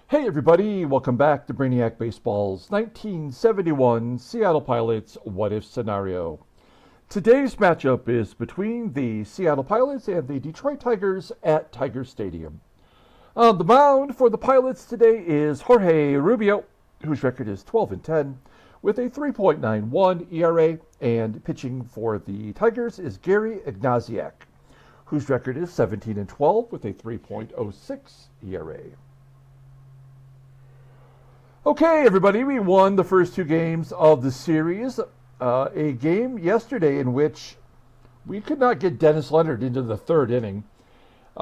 Hey everybody, welcome back to Brainiac Baseball's 1971 Seattle Pilots What If Scenario. Today's matchup is between the Seattle Pilots and the Detroit Tigers at Tiger Stadium. On the mound for the Pilots today is Jorge Rubio, whose record is 12-10, with a 3.91 ERA, and pitching for the Tigers is Gary Ignasiak, whose record is 17-12 with a 3.06 ERA. Okay, everybody, we won the first two games of the series. A game yesterday in which we could not get Dennis Leonard into the third inning.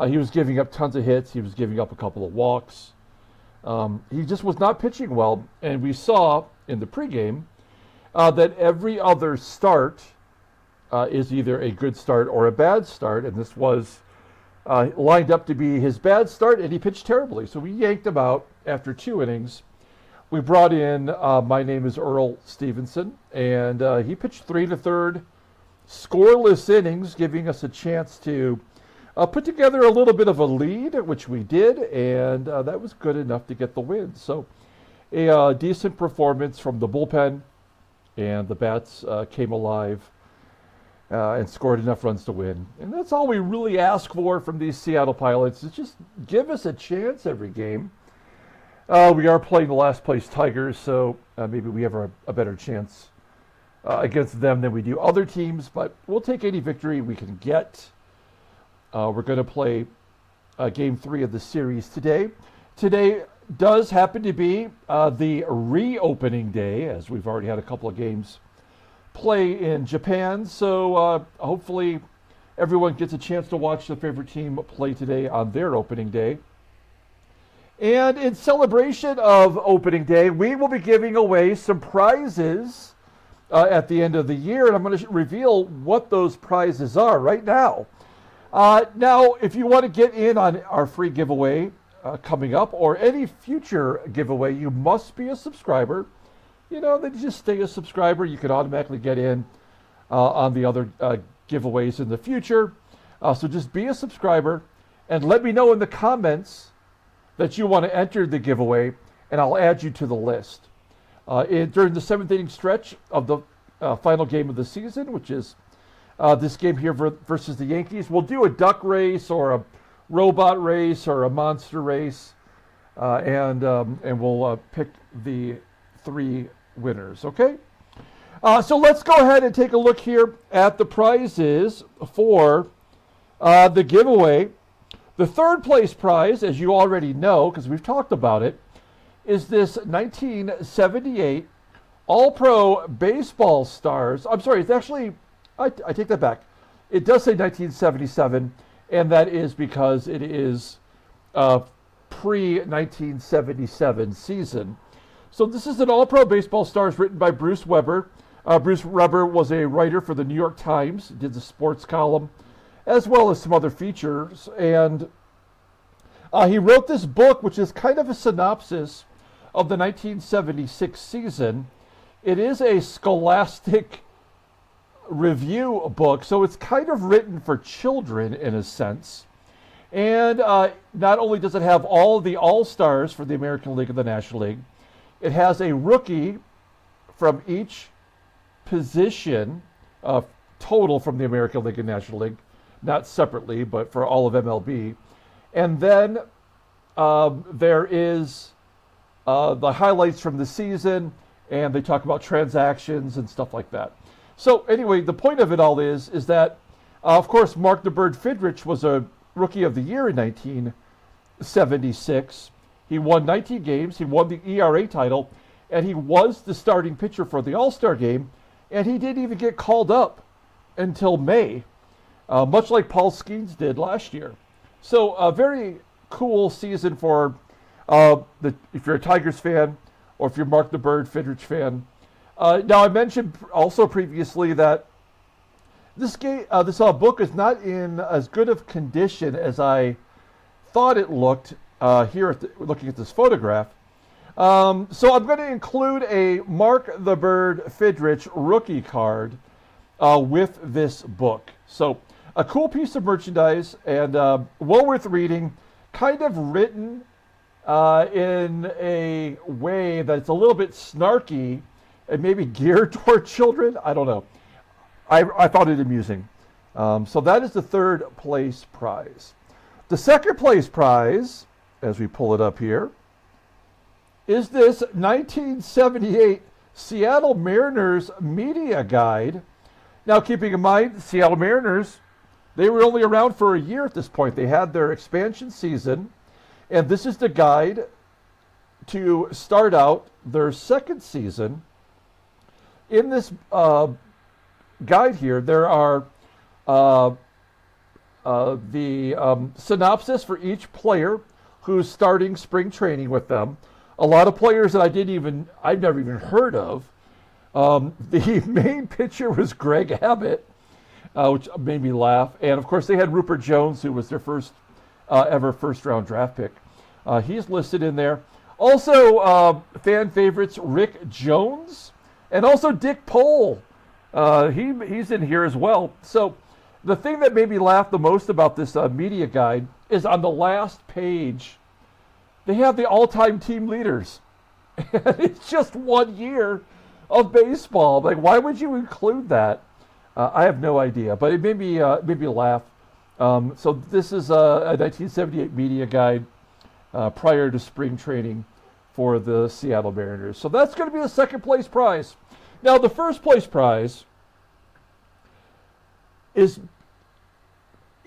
He was giving up tons of hits. He was giving up a couple of walks. He just was not pitching well. And we saw in the pregame that every other start is either a good start or a bad start. And this was lined up to be his bad start, and he pitched terribly. So we yanked him out after two innings. We brought in, my name is Earl Stevenson, and he pitched 3 1/3 scoreless innings, giving us a chance to put together a little bit of a lead, which we did, and that was good enough to get the win. So a decent performance from the bullpen, and the bats came alive and scored enough runs to win. And that's all we really ask for from these Seattle Pilots, is just give us a chance every game. We are playing the last place Tigers, so maybe we have a better chance against them than we do other teams, but we'll take any victory we can get. We're going to play Game 3 of the series today. Today does happen to be the reopening day, as we've already had a couple of games play in Japan, so hopefully everyone gets a chance to watch their favorite team play today on their opening day. And in celebration of opening day, we will be giving away some prizes at the end of the year. And I'm going to reveal what those prizes are right now. Now, if you want to get in on our free giveaway coming up, or any future giveaway, you must be a subscriber. You know, then you just stay a subscriber. You can automatically get in on the other giveaways in the future. So just be a subscriber and let me know in the comments that you want to enter the giveaway, and I'll add you to the list. During the seventh inning stretch of the final game of the season, which is this game here versus the Yankees, we'll do a duck race or a robot race or a monster race, and we'll pick the 3 winners, okay? So let's go ahead and take a look here at the prizes for the giveaway. The third place prize, as you already know, because we've talked about it, is this 1978 All-Pro Baseball Stars. I'm sorry, it's actually, I take that back. It does say 1977, and that is because it is pre-1977 season. So this is an All-Pro Baseball Stars written by Bruce Weber. Bruce Weber was a writer for the New York Times, did the sports column, as well as some other features. And he wrote this book, which is kind of a synopsis of the 1976 season. It is a scholastic review book, so it's kind of written for children in a sense. And not only does it have all the all-stars for the American League and the National League, it has a rookie from each position, total from the American League and National League, not separately, but for all of MLB. And then there is the highlights from the season, and they talk about transactions and stuff like that. So anyway, the point of it all is that, of course, Mark the Bird Fidrych was a Rookie of the Year in 1976. He won 19 games, he won the ERA title, and he was the starting pitcher for the All-Star game, and he didn't even get called up until May. Much like Paul Skeens did last year. So a very cool season for if you're a Tigers fan, or if you're Mark the Bird Fidrych fan. Now I mentioned also previously that this book is not in as good of condition as I thought it looked here looking at this photograph. So I'm going to include a Mark the Bird Fidrych rookie card with this book. So a cool piece of merchandise, and well worth reading, kind of written in a way that's a little bit snarky and maybe geared toward children. I don't know. I found it amusing. So that is the third place prize. The second place prize, as we pull it up here, is this 1978 Seattle Mariners media guide. Now, keeping in mind, the Seattle Mariners, they were only around for a year at this point. They had their expansion season, and this is the guide to start out their second season. In this guide here, there are the synopsis for each player who's starting spring training with them. A lot of players that I've never even heard of. The main pitcher was Greg Abbott, which made me laugh. And of course, they had Rupert Jones, who was their first ever first-round draft pick. He's listed in there. Also, fan favorites Rick Jones and also Dick Pohl. He's in here as well. So the thing that made me laugh the most about this media guide is on the last page, they have the all-time team leaders. And it's just 1 year of baseball. Like, why would you include that? I have no idea, but it made me laugh. So this is a 1978 media guide prior to spring training for the Seattle Mariners. So that's going to be the second place prize. Now, the first place prize is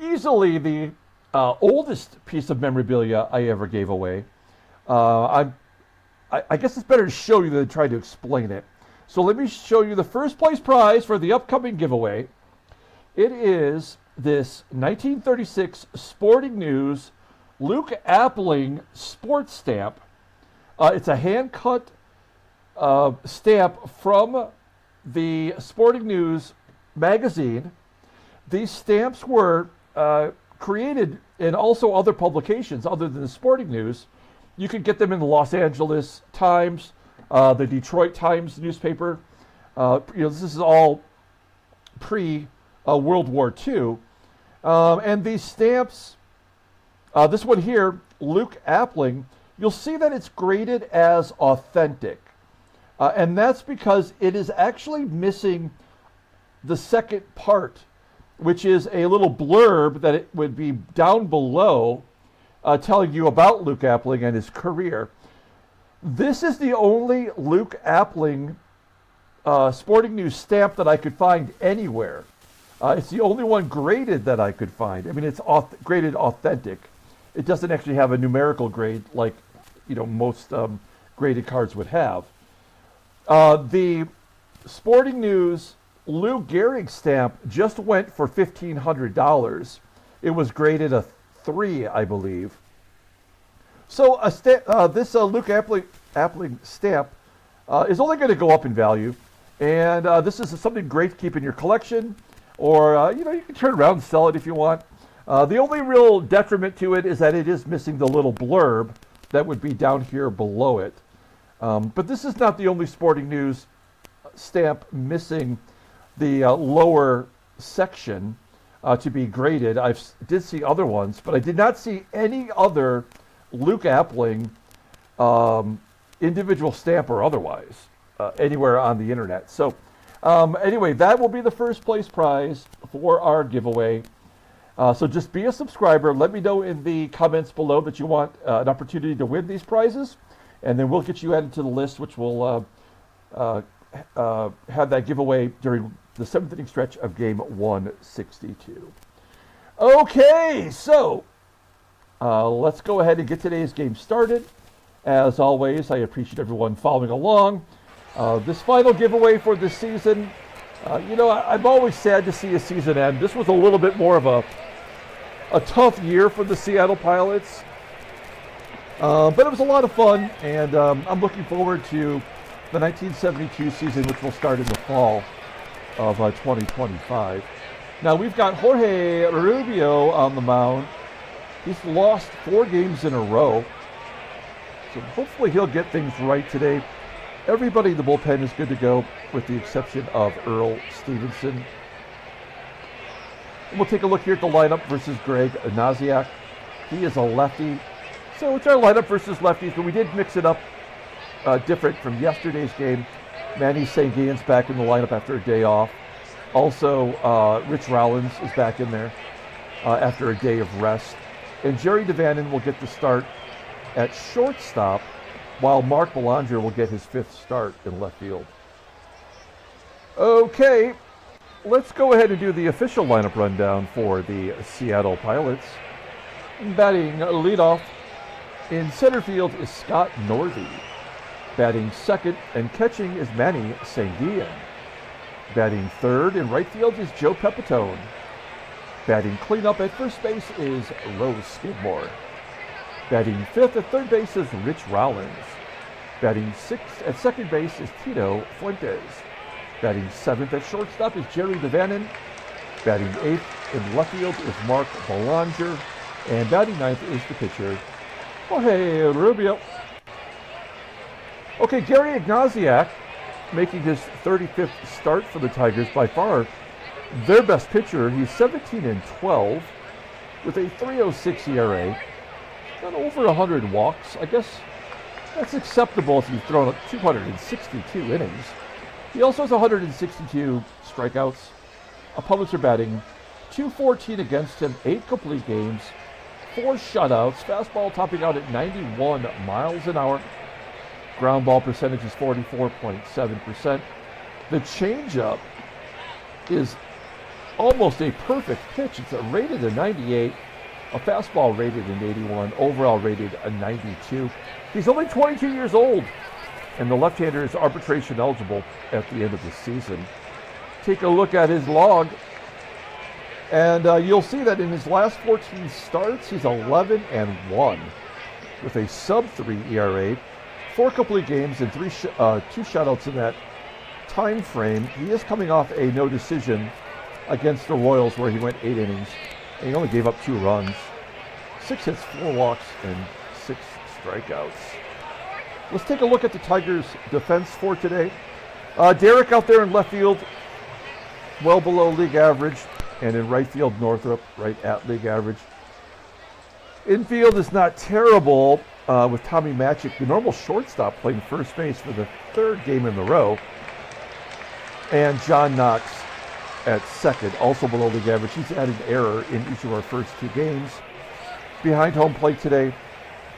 easily the oldest piece of memorabilia I ever gave away. I guess it's better to show you than try to explain it. So let me show you the first place prize for the upcoming giveaway. It is this 1936 Sporting News Luke Appling sports stamp. It's a hand-cut stamp from the Sporting News magazine. These stamps were created in also other publications other than the Sporting News. You can get them in the Los Angeles Times, the Detroit Times newspaper. This is all pre-World War II. And these stamps, this one here, Luke Appling, you'll see that it's graded as authentic. And that's because it is actually missing the second part, which is a little blurb that it would be down below telling you about Luke Appling and his career. This is the only Luke Appling Sporting News stamp that I could find anywhere. It's the only one graded that I could find. I mean, it's graded authentic. It doesn't actually have a numerical grade like most graded cards would have. The Sporting News Lou Gehrig stamp just went for $1,500. It was graded a 3, I believe. So this Luke Appling stamp is only going to go up in value, and this is something great to keep in your collection, or you can turn around and sell it if you want. The only real detriment to it is that it is missing the little blurb that would be down here below it. But this is not the only Sporting News stamp missing the lower section to be graded. I did see other ones, but I did not see any other Luke Appling individual stamp or otherwise anywhere on the internet. So anyway, that will be the first place prize for our giveaway. So just be a subscriber. Let me know in the comments below that you want an opportunity to win these prizes, and then we'll get you added to the list, which will have that giveaway during the 7th inning stretch of game 162. Okay, so let's go ahead and get today's game started. As always, I appreciate everyone following along. This final giveaway for this season, I'm always sad to see a season end. This was a little bit more of a tough year for the Seattle Pilots, but it was a lot of fun, and I'm looking forward to the 1972 season, which will start in the fall of 2025. Now, we've got Jorge Rubio on the mound. He's lost 4 games in a row, so hopefully he'll get things right today. Everybody in the bullpen is good to go, with the exception of Earl Stevenson. And we'll take a look here at the lineup versus Greg Ignasiak. He is a lefty, So it's our lineup versus lefties, but we did mix it up different from yesterday's game. Manny Sanguillen's back in the lineup after a day off. Also, Rich Rollins is back in there after a day of rest. And Jerry DaVanon will get the start at shortstop, while Mark Belanger will get his 5th start in left field. Okay, let's go ahead and do the official lineup rundown for the Seattle Pilots. Batting leadoff in center field is Scott Northey. Batting second and catching is Manny Sanguillen. Batting third in right field is Joe Pepitone. Batting cleanup at first base is Roe SKIDMORE. Batting 5th at third base is Rich Rollins. Batting 6th at second base is Tito Fuentes. Batting 7th at shortstop is Jerry DaVanon. Batting 8th in left field is Mark Belanger. And batting 9th is the pitcher, Jorge Rubio. Okay, Gary Ignasiak making his 35th start for the Tigers, by far their best pitcher. He's 17-12 with a 3.06 ERA. Got over 100 walks. I guess that's acceptable if you've thrown 262 innings. He also has 162 strikeouts. Opponents are batting .214 against him, 8 complete games, 4 shutouts. Fastball topping out at 91 miles an hour. Ground ball percentage is 44.7%. The changeup is almost a perfect pitch. It's rated a 98. A fastball rated an 81, overall rated a 92. He's only 22 years old, and the left-hander is arbitration eligible at the end of the season. Take a look at his log, and you'll see that in his last 14 starts, he's 11-1 with a sub-3 ERA, 4 complete games, and 2 shutouts in that time frame. He is coming off a no decision against the Royals, where he went 8 innings. And he only gave up 2 runs, 6 hits, 4 walks, and 6 strikeouts. Let's take a look at the Tigers' defense for today. DERRICK out there in left field, well below league average, and in right field, NORTHRUP right at league average. Infield is not terrible with Tommy Matchick, the normal shortstop, playing first base for the 3rd game in a row, and John Knox at second, also below league average. He's had an error in each of our first 2 games. Behind home plate today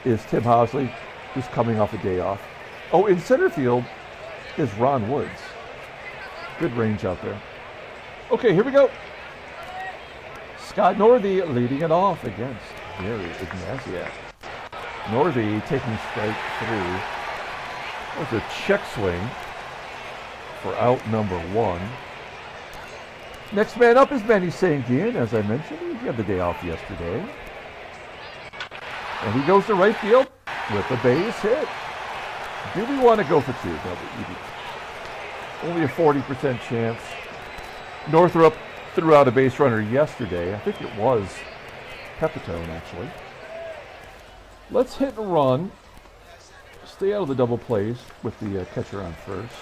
is Tim Hosley, who's coming off a day off. Oh, in center field is Ron Woods. Good range out there. Okay, here we go. Scott Northey leading it off against Gary Ignasiak. Northey taking strike 3. That was a check swing for out number 1. Next man up is Manny Sanguillen, as I mentioned. He had the day off yesterday. And he goes to right field with a base hit. Do we want to go for 2? No, only a 40% chance. NORTHRUP threw out a base runner yesterday. I think it was Pepitone, actually. Let's hit and run. Stay out of the double plays with the catcher on first.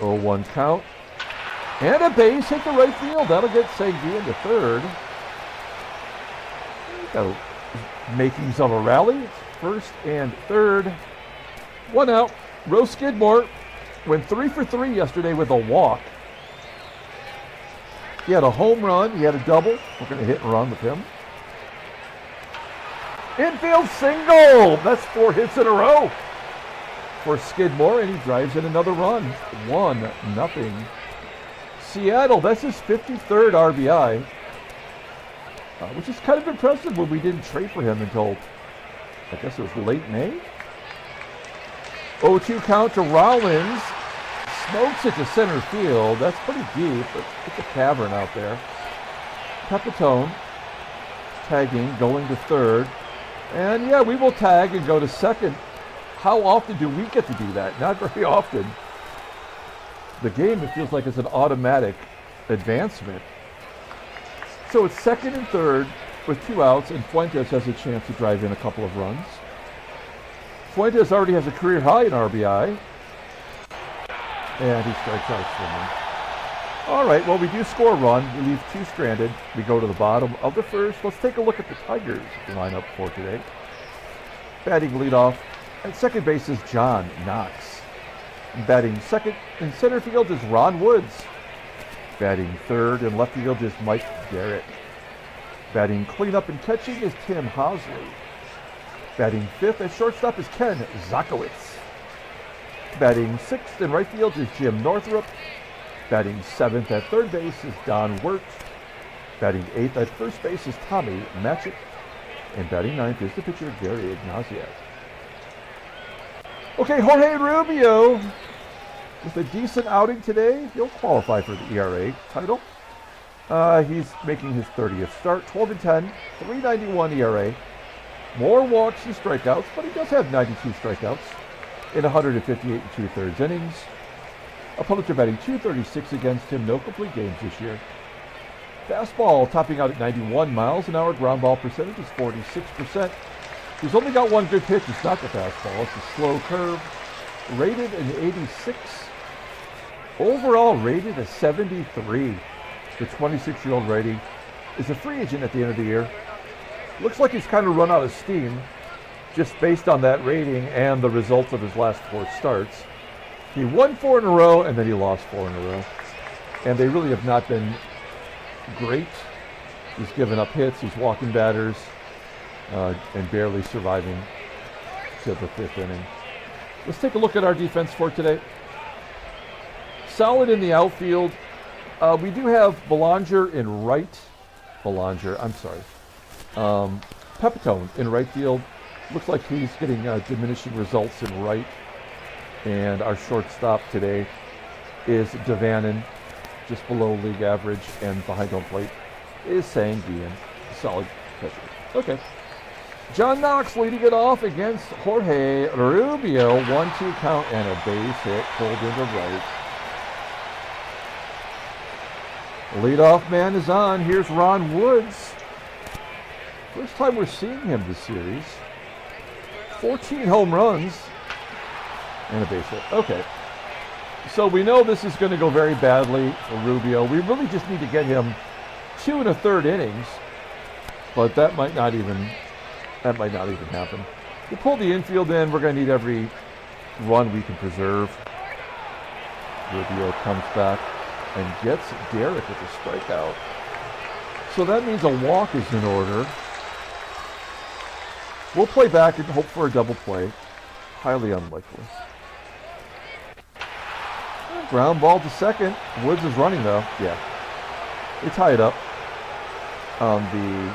0-1 count. And a base hit to right field. That'll get Sanguillen to third. Got makings of a rally. It's first and third. 1 out. Roe SKIDMORE went 3 for 3 yesterday with a walk. He had a home run. He had a double. We're going to hit and run with him. Infield single. That's 4 hits in a row for SKIDMORE, and he drives in another run. 1-0. Seattle, that's his 53rd RBI, which is kind of impressive when we didn't trade for him until, I guess it was late May. 0-2 count to Rollins. Smokes it to center field. That's pretty deep, but it's a cavern out there. Pepitone tagging, going to third. And yeah, we will tag and go to second. How often do we get to do that? Not very often. The game, it feels like it's an automatic advancement. So it's second and third with 2 outs, and Fuentes has a chance to drive in a couple of runs. Fuentes already has a career high in RBI. And he strikes out swinging. All right, well, we do score a run. We leave 2 stranded. We go to the bottom of the first. Let's take a look at the Tigers lineup for today. Batting leadoff at second base is John Knox. Batting second in center field is Ron Woods. Batting third in left field is Mike Derrick. Batting cleanup and catching is Tim Hosley. Batting fifth at shortstop is Ken ZOTKIEWICZ. Batting sixth in right field is Jim Northrup. Batting seventh at third base is Don WERT. Batting eighth at first base is Tommy MATCHICK. And batting ninth is the pitcher Gary Ignasiak. Okay, Jorge Rubio with a decent outing today. He'll qualify for the ERA title. He's making his 30th start, 12-10, 3.91 ERA. More walks than strikeouts, but he does have 92 strikeouts in 158 2/3 innings. Opponents are batting .236 against him. No complete games this year. Fastball topping out at 91 miles an hour. Ground ball percentage is 46%. He's only got one good pitch. It's not the fastball. It's a slow curve. Rated an 86. Overall rated a 73. The 26-year-old righty is a free agent at the end of the year. Looks like he's kind of run out of steam just based on that rating and the results of his last 4 starts. He won 4 in a row and then he lost 4 in a row. And they really have not been great. He's given up hits, he's walking batters, and barely surviving to the 5th inning. Let's take a look at our defense for today. Solid in the outfield. We do have Belanger in right. Pepitone in right field. Looks like he's getting diminishing results in right. And our shortstop today is DaVANON, just below league average, and behind home plate is SANGUILLEN, solid pitcher. Okay. John Knox leading it off against Jorge Rubio. 1-2 count and a base hit pulled into right. Leadoff man is on. Here's Ron Woods. First time we're seeing him this series. 14 home runs and a base hit. Okay. So we know this is going to go very badly for Rubio. We really just need to get him 2 1/3 innings, but that might not even happen. We'll pull the infield in. We're going to need every run we can preserve. Rubio comes back and gets Derrick with a strikeout. So that means a walk is in order. We'll play back and hope for a double play. Highly unlikely. Ground ball to second. Woods is running though. Yeah. They tie it up on the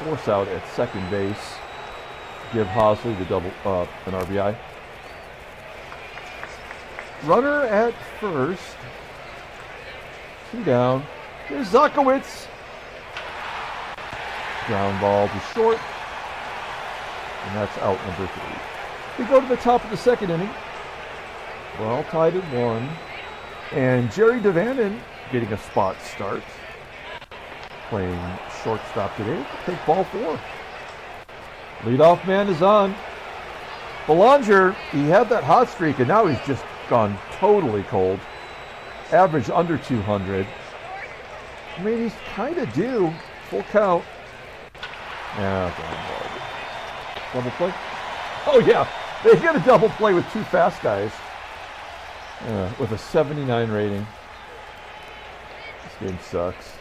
force out at second base. Give Hosley the double an RBI. Runner at first. 2 down. Here's ZOTKIEWICZ. Ground ball to short. And that's out number 3. We go to the top of the second inning. We're all tied at 1. And Jerry DaVanon getting a spot start. Playing shortstop today. Take ball 4. Leadoff man is on. Belanger, he had that hot streak and now he's just gone totally cold. Average under 200. I mean, he's kind of due. Full count. Double play? Oh yeah, they get a double play with 2 fast guys. With a 79 rating. This game sucks.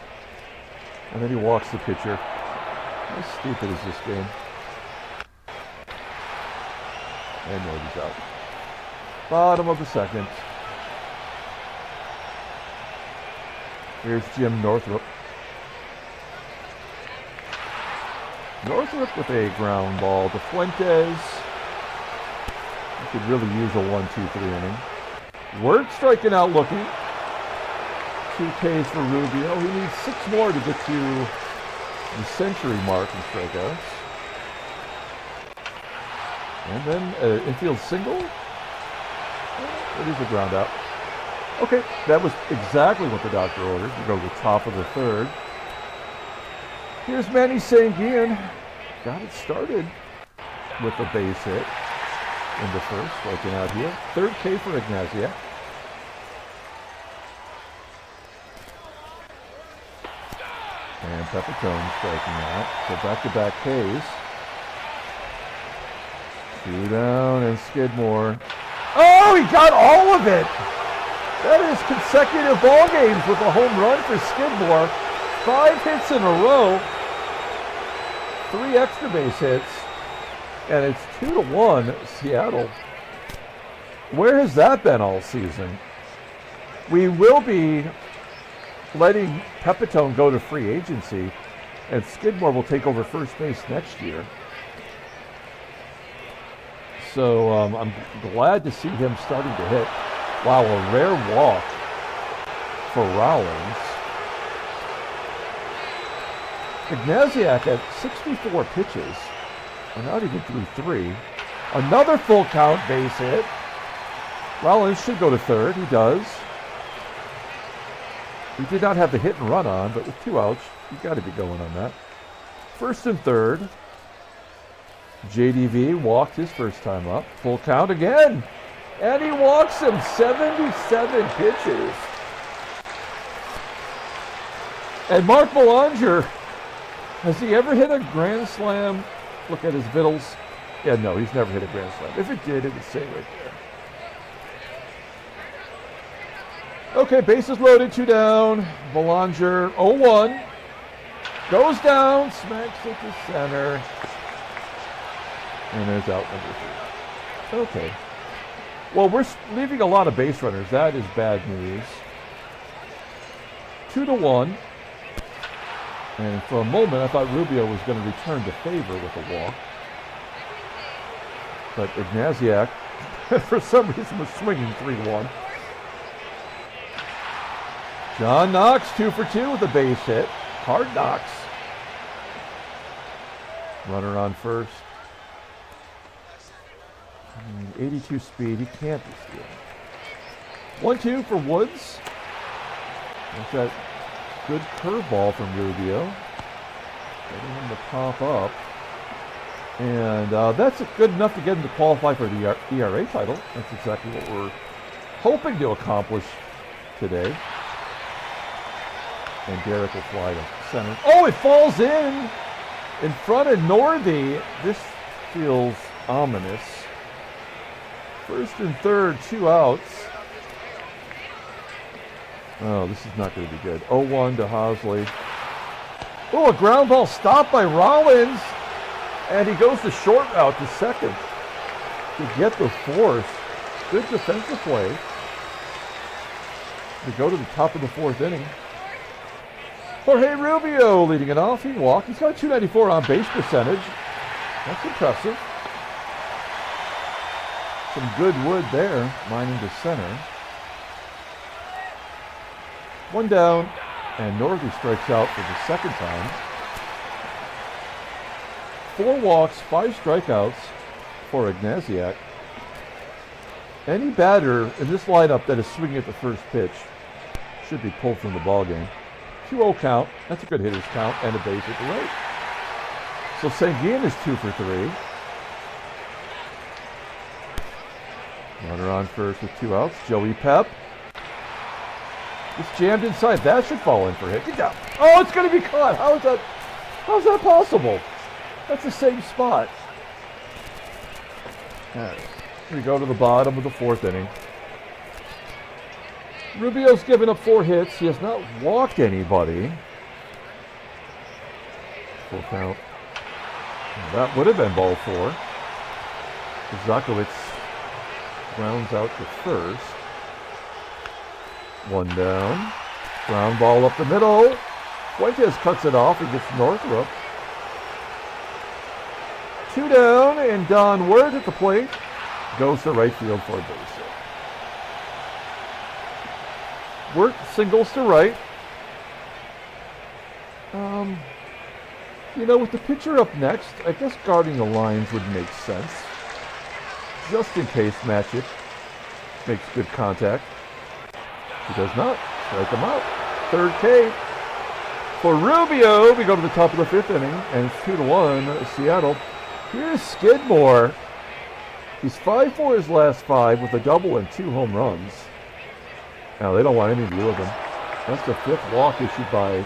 And then he walks the pitcher. How stupid is this game? And nobody's out. Bottom of the second. Here's Jim Northrup. Northrup with a ground ball to Fuentes. He could really use a 1-2-3 inning. WERT striking out looking. 2 Ks for Rubio. He needs 6 more to get to the century mark in strikeouts. And then an infield single. It is a ground out. Okay, that was exactly what the doctor ordered. We go to the top of the 3rd. Here's Manny SANGUILLEN. Got it started with a base hit in the 1st, striking out here. 3rd K for Ignasiak. And Pepitone striking out. So back-to-back Ks. 2 down and Skidmore. Oh, he got all of it. That is consecutive ball games with a home run for Skidmore. 5 hits in a row. 3 extra base hits. And it's 2-1 Seattle. Where has that been all season? We will be letting PEPITONE go to free agency, and Skidmore will take over first base next year. So I'm glad to see him starting to hit. Wow, a rare walk for Rollins. Ignasiak had 64 pitches. And not even through 3. Another full count base hit. Rollins should go to third. He does. He did not have the hit and run on, but with 2 outs, you got to be going on that. First and third. JDV walked his first time up. Full count again. And he walks him 77 pitches. And Mark Belanger, has he ever hit a grand slam? Look at his vittles. Yeah, no, he's never hit a grand slam. If it did, it would say right there. Okay, bases loaded, 2 down. Belanger, 0-1. Goes down, smacks it to center. And there's out number 3. Okay. Well, we're leaving a lot of base runners. That is bad news. 2-1. And for a moment, I thought Rubio was going to return to favor with a walk. But Ignasiak, for some reason, was swinging 3-1. John Knox, 2 for 2 with a base hit. Hard knocks. Runner on first. 82 speed. He can't be stealing. 1-2 for Woods. That's that good curveball from Rubio. Getting him to pop up. And that's good enough to get him to qualify for the ERA title. That's exactly what we're hoping to accomplish today. And DERRICK will fly to center. Oh, it falls in front of NORTHEY. This feels ominous. First and third, 2 outs. Oh, this is not going to be good. 0-1 to HOSLEY. Oh, a ground ball stopped by Rollins. And he goes the short route to second to get the force. Good defensive play to go to the top of the 4th inning. Jorge Rubio leading it off. He walked. He's got a 294 on base percentage. That's impressive. Some good wood there, lining to center. 1 down, and NORTHEY strikes out for the second time. 4 walks, 5 strikeouts for Ignasiak. Any batter in this lineup that is swinging at the first pitch should be pulled from the ballgame. 2-0 count. That's a good hitter's count and a base at the right. So SANGUILLEN is 2 for 3. Runner on first with 2 outs. Joey Pep. It's jammed inside. That should fall in for a hit. Good job. Oh, it's going to be caught. How's that possible? That's the same spot. All right. We go to the bottom of the 4th inning. Rubio's given up 4 hits. He has not walked anybody. Full count. That would have been ball 4. SZOTKIEWICZ grounds out to first. 1 down. Ground ball up the middle. Fuentes cuts it off. He gets NORTHRUP. 2 down, and Don WERT at the plate. Goes to right field for a base hit. WERT singles to right. With the pitcher up next, I guess guarding the lines would make sense. Just in case MATCHICK makes good contact. He does not. Strike him out. 3rd K. For Rubio, we go to the top of the 5th inning, and it's 2-1 Seattle. Here's Skidmore. He's 5 for his last 5 with a double and 2 home runs. Now, they don't want anything to do with him. That's the 5th walk issued by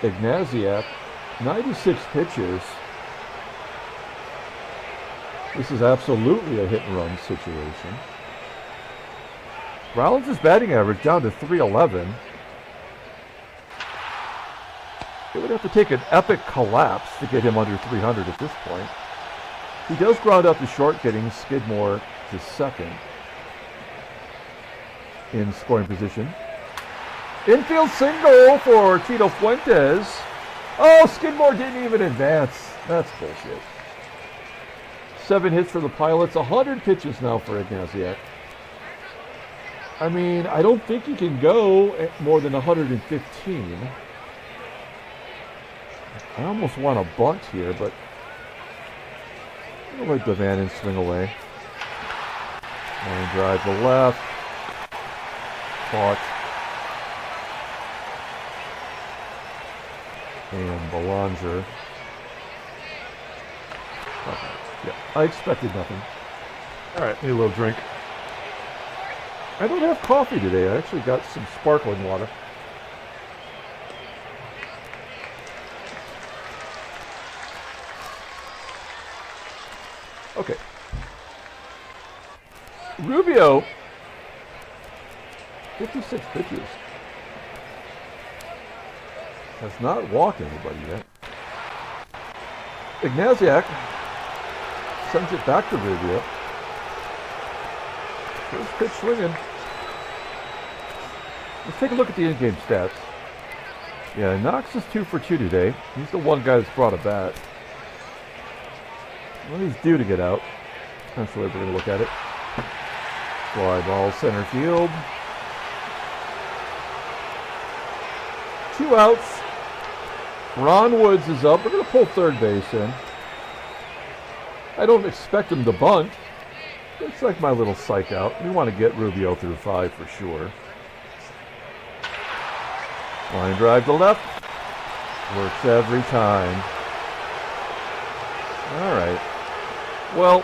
Ignasiak. 96 pitches. This is absolutely a hit-and-run situation. Rollins' batting average down to 311. It would have to take an epic collapse to get him under 300 at this point. He does ground out to short, getting Skidmore to second in scoring position. Infield single for Tito Fuentes. Oh, Skidmore didn't even advance. That's bullshit. 7 hits for the Pilots, 100 pitches now for Ignasiak. I mean, I don't think he can go at more than 115. I almost want a bunt here, but I'll let DaVANON swing away. Line drive to left. Caught. And Belanger. Okay. Yeah, I expected nothing. All right, need a little drink. I don't have coffee today. I actually got some sparkling water. Okay. Rubio, 56 pitches. Has not walked anybody yet. Ignasiak sends it back to Rubio. First pitch swinging. Let's take a look at the in-game stats. Yeah, Knox is 2 for 2 today. He's the one guy that's brought a bat. Well, he's due to get out. That's the way we're going to look at it. Fly ball center field. 2 outs. Ron Woods is up. We're going to pull third base in. I don't expect him to bunt. It's like my little psych out. We want to get Rubio through 5 for sure. Line drive to left. Works every time. All right. Well,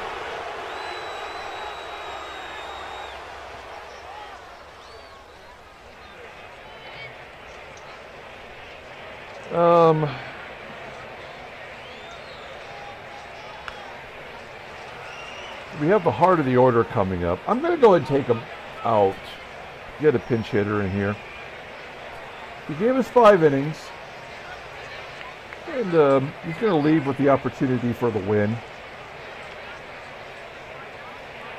we have the heart of the order coming up. I'm going to go ahead and take him out. Get a pinch hitter in here. He gave us 5 innings. And he's going to leave with the opportunity for the win.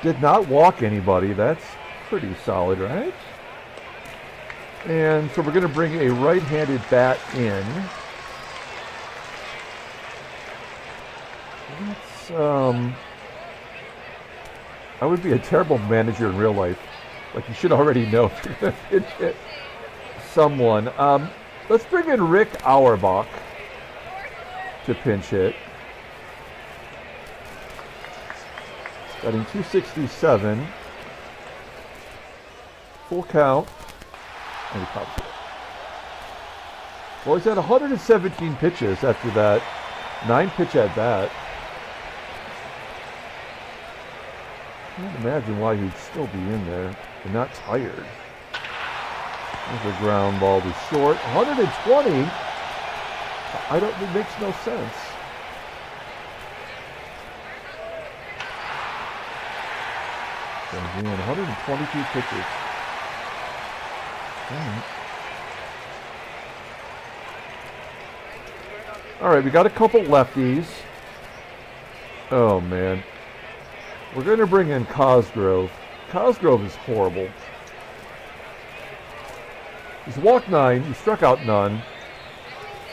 Did not walk anybody. That's pretty solid, right? And so we're going to bring a right-handed bat in. Let's, I would be a terrible manager in real life. Like, you should already know if you're going to pinch hit someone. Let's bring in Rick Auerbach to pinch hit. Batting 267. Full count. And he pops it. Well, he's had 117 pitches after that 9-pitch at bat. I can't imagine why he'd still be in there and not tired. There's a ground ball to short. 120. It makes no sense. Again, 122 pitches. All right, we got a couple lefties. Oh, man. We're going to bring in Cosgrove. Cosgrove is horrible. He's walked 9. He struck out none.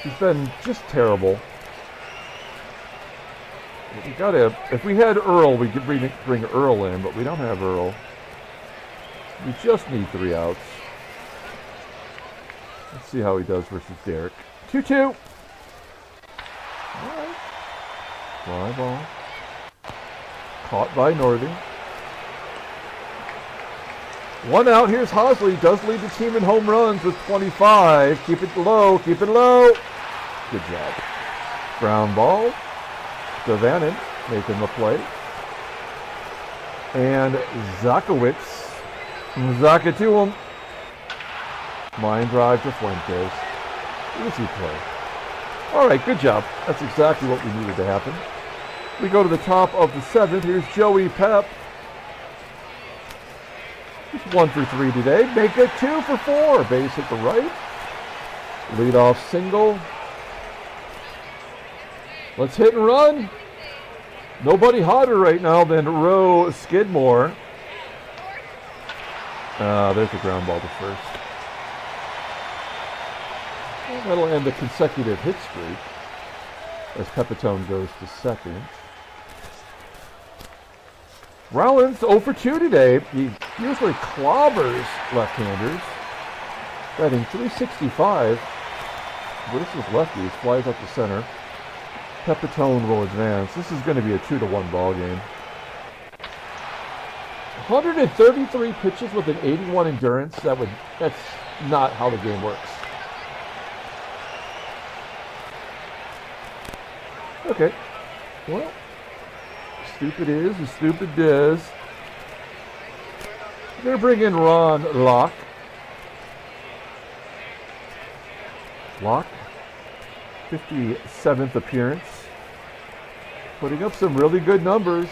He's been just terrible. We gotta. If we had Earl, we could bring Earl in, but we don't have Earl. We just need 3 outs. Let's see how he does versus Derrick. 2-2. All right. Fly ball. Caught by Northey. 1 out. Here's HOSLEY. Does lead the team in home runs with 25. Keep it low. Keep it low. Good job. Ground ball. DaVANON making the play. And SZOTKIEWICZ. Zaka to him. Line drive to Fuentes. Easy play. All right, good job. That's exactly what we needed to happen. We go to the top of the 7th. Here's Joey Pep. He's 1 for 3 today. Make it 2 for 4. Base hit the right. Leadoff single. Let's hit and run. Nobody hotter right now than Roe Skidmore. There's a ground ball to first. Well, that'll end the consecutive hit streak as Pepitone goes to second. Rollins 0 for 2 today. He usually clobbers left-handers. Batting .365 versus lefties. Flies up the center. Pepitone will advance. This is going to be a 2-1 ball game. 133 pitches with an 81 endurance. That's not how the game works. Okay. Well, stupid is as stupid does. They're going to bring in Ron Locke. Locke, 57th appearance. Putting up some really good numbers.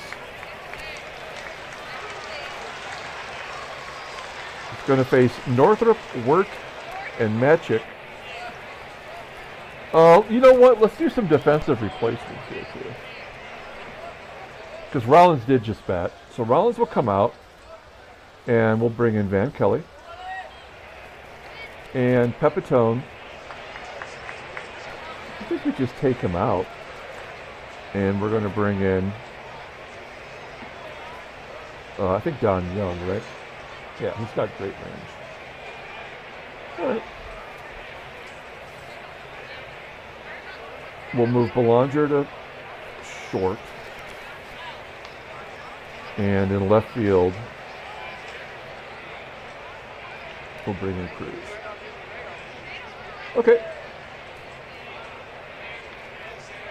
It's going to face NORTHRUP, WERT, and MATCHICK. You know what? Let's do some defensive replacements here, too. Because Rollins did just bat. So Rollins will come out, and we'll bring in Van Kelly. And Pepitone. I think we just take him out. And we're going to bring in, I think Don Young, right? Yeah, he's got great range. All right. We'll move Belanger to short. And in left field, we'll bring in Cruz. Okay.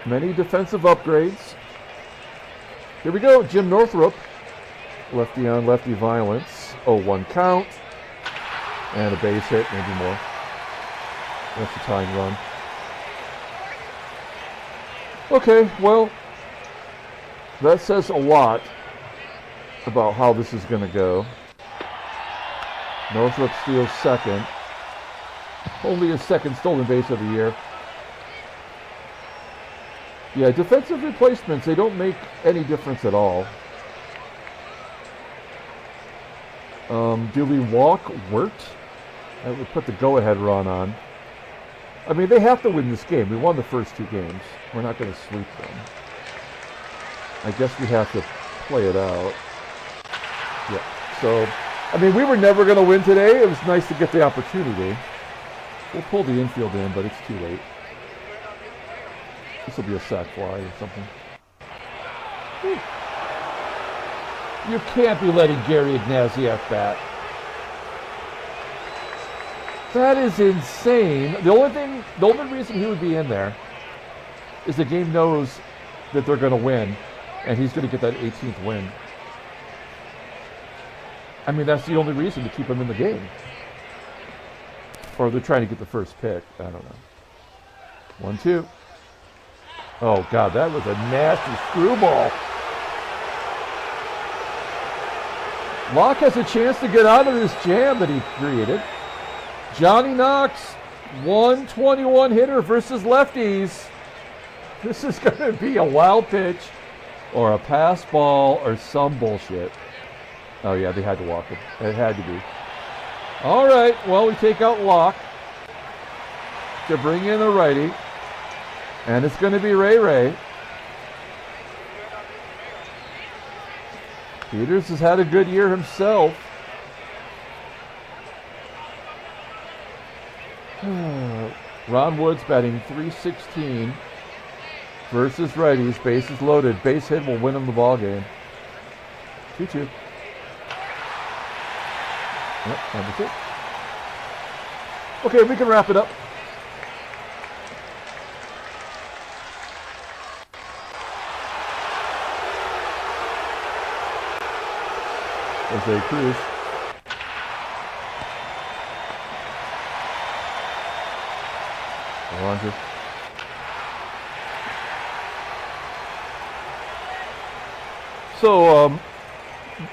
Many defensive upgrades. Here we go. Jim Northrup. Lefty on lefty violence. 0-1 count. And a base hit, maybe more. That's a tying run. Okay, well, that says a lot about how this is going to go. Northrup steals second. Only his second stolen base of the year. Yeah, defensive replacements, they don't make any difference at all. Do we walk WERT? I would put the go-ahead run on. I mean, they have to win this game. We won the first 2 games. We're not going to sweep them. I guess we have to play it out. Yeah, so, I mean, we were never going to win today. It was nice to get the opportunity. We'll pull the infield in, but it's too late. This will be a sac fly or something. You can't be letting Gary Ignasiak bat. That is insane. The only reason he would be in there is the game knows that they're going to win, and he's going to get that 18th win. I mean, that's the only reason to keep him in the game. Or they're trying to get the first pick. I don't know. 1-2. Oh, God, that was a nasty screwball. Locke has a chance to get out of this jam that he created. Johnny Knox, 121 hitter versus lefties. This is going to be a wild pitch or a pass ball or some bullshit. Oh, yeah, they had to walk him. It had to be. All right, well, we take out Locke to bring in a righty. And it's going to be Ray. Peters has had a good year himself. Ron Woods batting .316 versus righties. Bases loaded. Base hit will win him the ball game. 2-2. Yep, that's it. Okay, we can wrap it up. Jose Cruz. Belanger. So,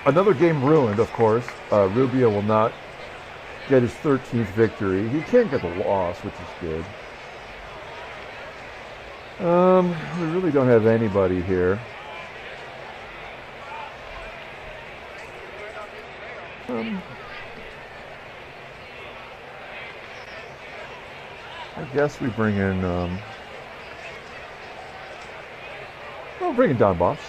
another game ruined, of course. Rubio will not get his 13th victory. He can't get the loss, which is good. We really don't have anybody here. I guess we bring in, we'll bring in Don Bosch.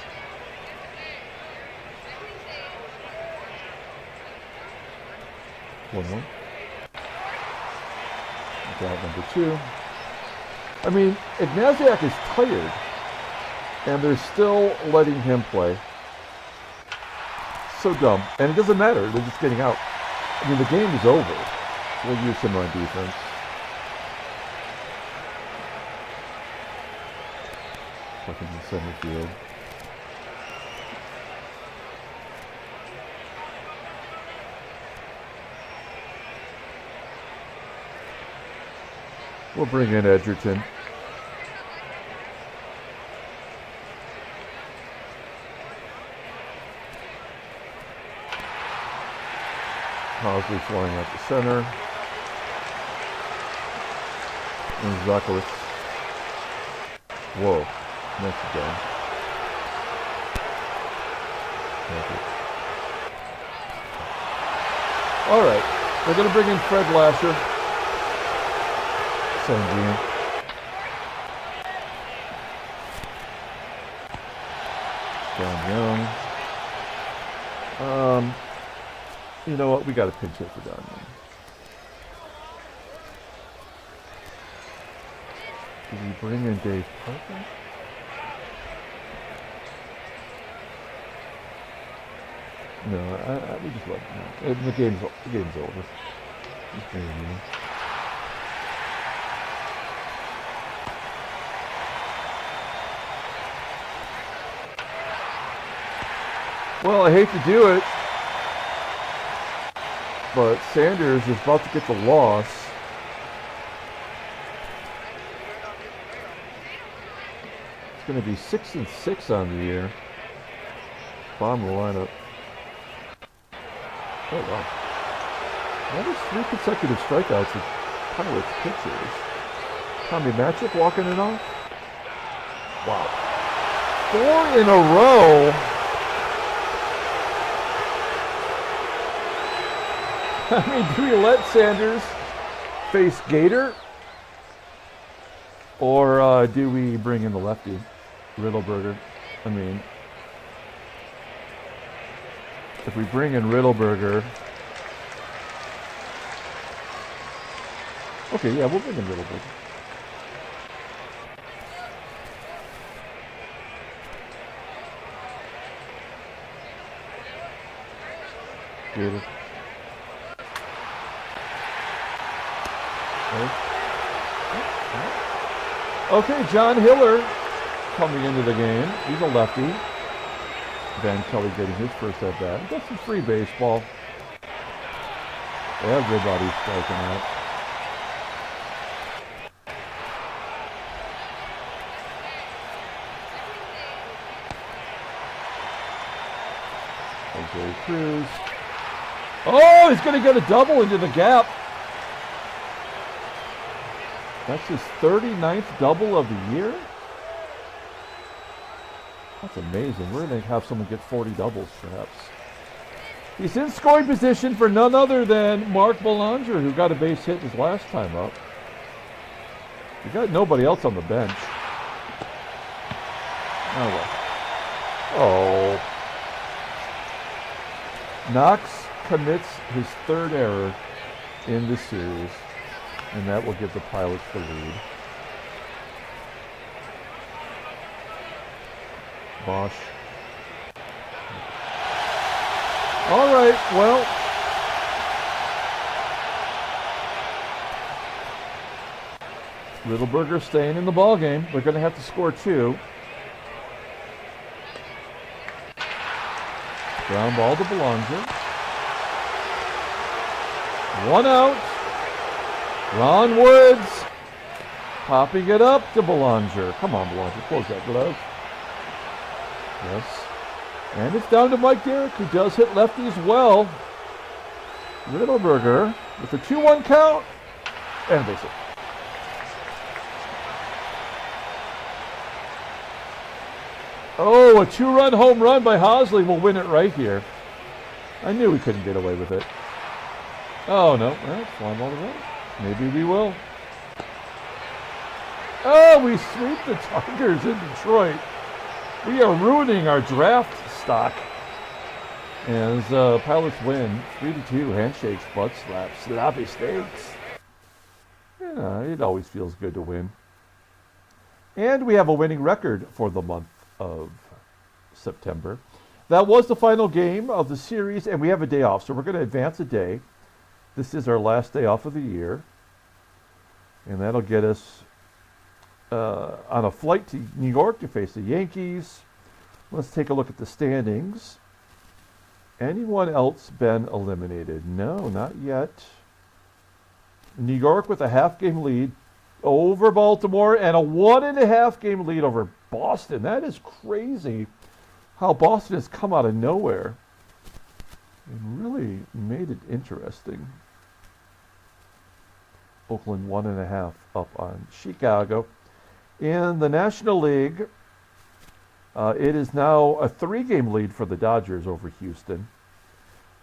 One more. Got number 2. I mean, Ignasiak is tired, and they're still letting him play. So dumb. And it doesn't matter. They're just getting out. I mean, the game is over. We'll use him on defense. Fucking in center field. We'll bring in Edgerton. Hosley flying out to center. And SZOTKIEWICZ. Whoa. Next guy. All right. We're going to bring in Fred Lasher. Same Don Young. You know what? We got a pinch hit for Don Young. Did we bring in Dave Parker? No, we just let him. The game's over. Just bring him in. Well, I hate to do it, but Sanders is about to get the loss. It's going to be 6-6 on the year. Bottom of the lineup. Oh, wow. That is 3 consecutive strikeouts with Pirates pitchers. Tommy MATCHICK walking it off. Wow. 4 in a row. I mean, do we let Sanders face Gator? Or do we bring in the lefty, Riddleberger? I mean, if we bring in Riddleberger... Okay, yeah, we'll bring in Riddleberger. Gator. Okay, John Hiller coming into the game. He's a lefty. Ben Kelly getting his first at bat. That's some free baseball. Everybody's striking out. Okay, Cruz. Oh, he's going to get a double into the gap. That's his 39th double of the year? That's amazing. We're going to have someone get 40 doubles, perhaps. He's in scoring position for none other than Mark Belanger, who got a base hit his last time up. We got nobody else on the bench. Oh, well. Oh. Knox commits his 3rd error in the series. And that will give the Pilots the lead. Bosch. All right, well. Riddleberger staying in the ball game. They're going to have to score 2. Ground ball to Belanger. 1 out. Ron Woods popping it up to Belanger. Come on, Belanger, close that glove. Yes. And it's down to Mike Derrick, who does hit lefties well. Riddleberger with a 2-1 count. And base hit. Oh, a 2-run home run by HOSLEY will win it right here. I knew we couldn't get away with it. Oh, no. Well, fly ball to right. Maybe we will. Oh, we sweep the Tigers in Detroit. We are ruining our draft stock. As Pilots win 3-2, handshakes, butt slaps, sloppy steaks. Yeah, it always feels good to win. And we have a winning record for the month of September. That was the final game of the series, and we have a day off, so we're going to advance a day. This is our last day off of the year, and that'll get us on a flight to New York to face the Yankees. Let's take a look at the standings. Anyone else been eliminated? No, not yet. New York with a half-game lead over Baltimore and a 1.5-game lead over Boston. That is crazy how Boston has come out of nowhere and really made it interesting. Oakland 1.5 up on Chicago. In the National League, it is now a 3-game lead for the Dodgers over Houston.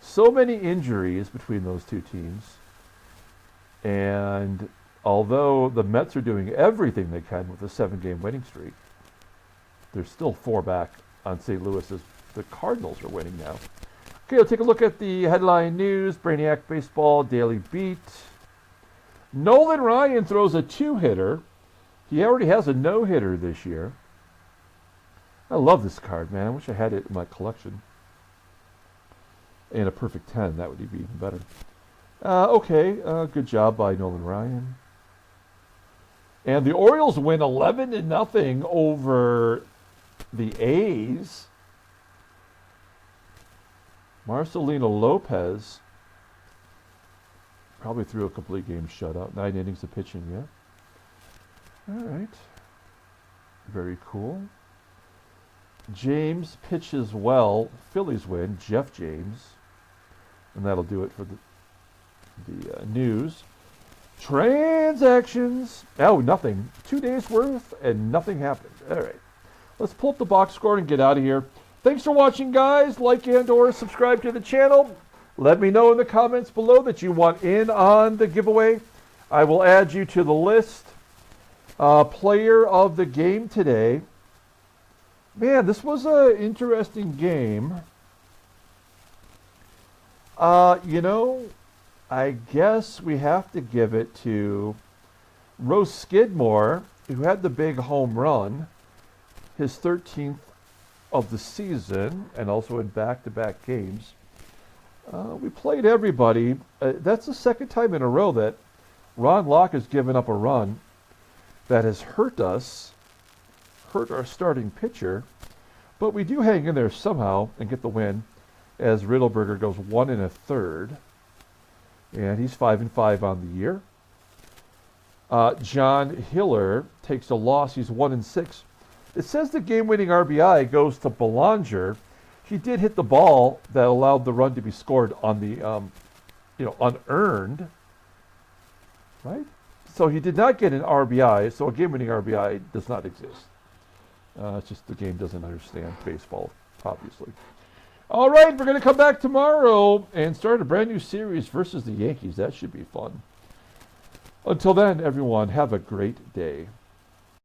So many injuries between those two teams. And although the Mets are doing everything they can with a 7-game winning streak, they're still 4 back on St. Louis as the Cardinals are winning now. Okay, we'll take a look at the headline news. Brainiac Baseball Daily Beat. Nolan Ryan throws a 2-hitter. He already has a no-hitter this year. I love this card, man. I wish I had it in my collection. And a perfect 10, that would be even better. Good job by Nolan Ryan. And the Orioles win 11-0 over the A's. Marcelino Lopez probably threw a complete game shutout. 9 innings of pitching, yeah. All right. Very cool. James pitches well. Phillies win. Jeff James. And that'll do it for the news. Transactions. Oh, nothing. 2 days worth and nothing happened. All right. Let's pull up the box score and get out of here. Thanks for watching, guys. Like and or subscribe to the channel. Let me know in the comments below that you want in on the giveaway. I will add you to the list. Player of the game today. Man, this was an interesting game. I guess we have to give it to Roe SKIDMORE, who had the big home run, his 13th of the season, and also in back-to-back games. We played everybody. That's the second time in a row that Ron Locke has given up a run that has hurt us, hurt our starting pitcher, but we do hang in there somehow and get the win as Riddleberger goes 1 1/3, and he's 5-5 on the year. John Hiller takes a loss. He's 1-6. It says the game-winning RBI goes to Belanger. He did hit the ball that allowed the run to be scored on the, unearned, right? So he did not get an RBI, so a game-winning RBI does not exist. It's just the game doesn't understand baseball, obviously. All right, we're going to come back tomorrow and start a brand new series versus the Yankees. That should be fun. Until then, everyone, have a great day.